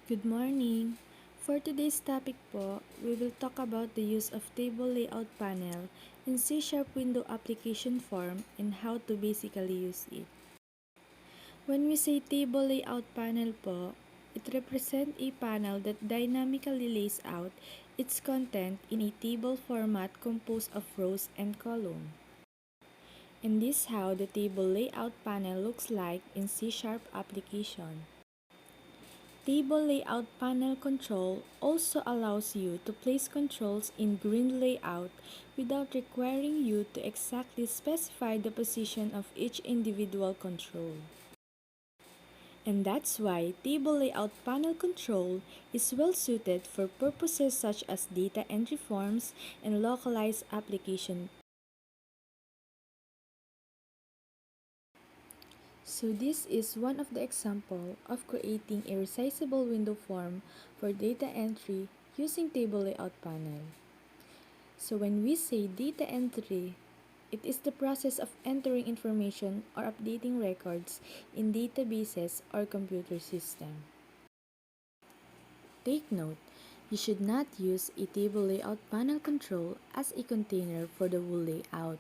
Good morning! For today's topic po, we will talk about the use of table layout panel in C# window application form and how to basically use it. When we say table layout panel po, it represents a panel that dynamically lays out its content in a table format composed of rows and columns. And this is how the table layout panel looks like in C# application. Table Layout Panel Control also allows you to place controls in grid layout without requiring you to exactly specify the position of each individual control. And that's why Table Layout Panel Control is well suited for purposes such as data entry forms and localized application. So this is one of the example of creating a resizable window form for data entry using table layout panel. So when we say data entry, it is the process of entering information or updating records in databases or computer system. Take note, you should not use a table layout panel control as a container for the whole layout.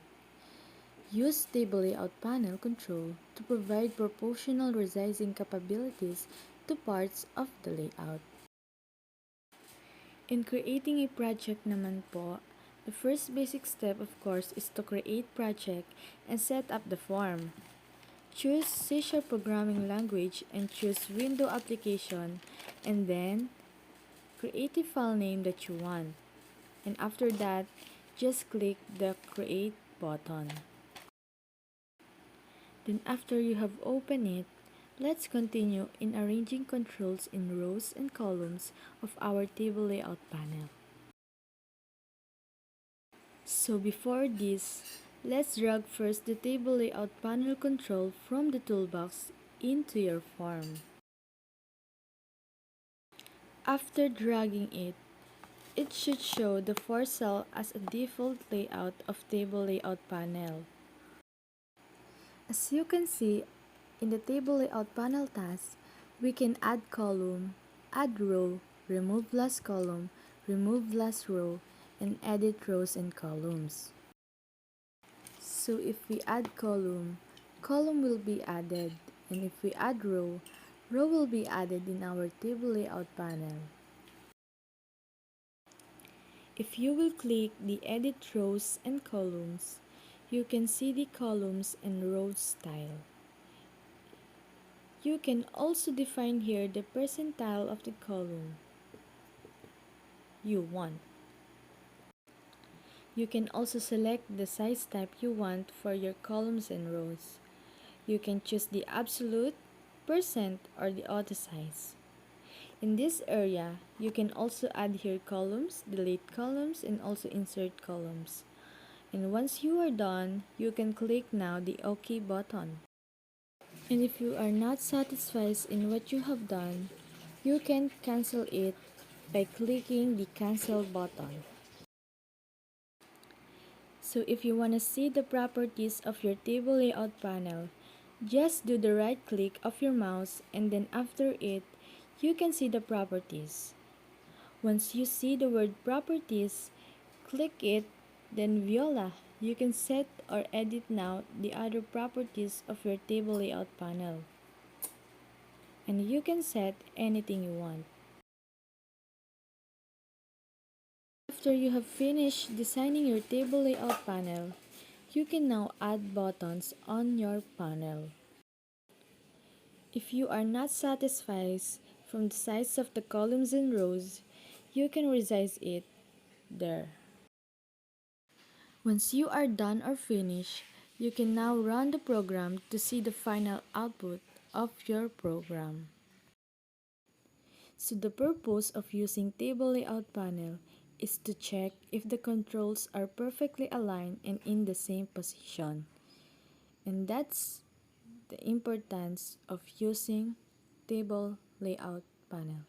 Use Table Layout Panel control to provide proportional resizing capabilities to parts of the layout. In creating a project naman po, the first basic step of course is to create project and set up the form. Choose C# programming language and choose window application, and then create a file name that you want. And after that, just click the create button. Then after you have opened it, let's continue in arranging controls in rows and columns of our table layout panel. So before this, let's drag first the table layout panel control from the toolbox into your form. After dragging it, it should show the for cell as a default layout of table layout panel. As you can see, in the table layout panel task, we can add column, add row, remove last column, remove last row, and edit rows and columns. So if we add column, column will be added, and if we add row, row will be added in our table layout panel. If you will click the edit rows and columns, you can see the columns and rows style. You can also define here the percentile of the column you want. You can also select the size type you want for your columns and rows. You can choose the absolute, percent, or the auto size. In this area, you can also add here columns, delete columns, and also insert columns. And once you are done, you can click now the OK button. And if you are not satisfied in what you have done, you can cancel it by clicking the cancel button. So if you want to see the properties of your table layout panel, just do the right click of your mouse, and then after it, you can see the properties. Once you see the word properties, click it, then voila, you can set or edit now the other properties of your table layout panel. And you can set anything you want. After you have finished designing your table layout panel, you can now add buttons on your panel. If you are not satisfied from the size of the columns and rows, you can resize it there. Once you are done or finished, you can now run the program to see the final output of your program. So the purpose of using table layout panel is to check if the controls are perfectly aligned and in the same position. And that's the importance of using table layout panel.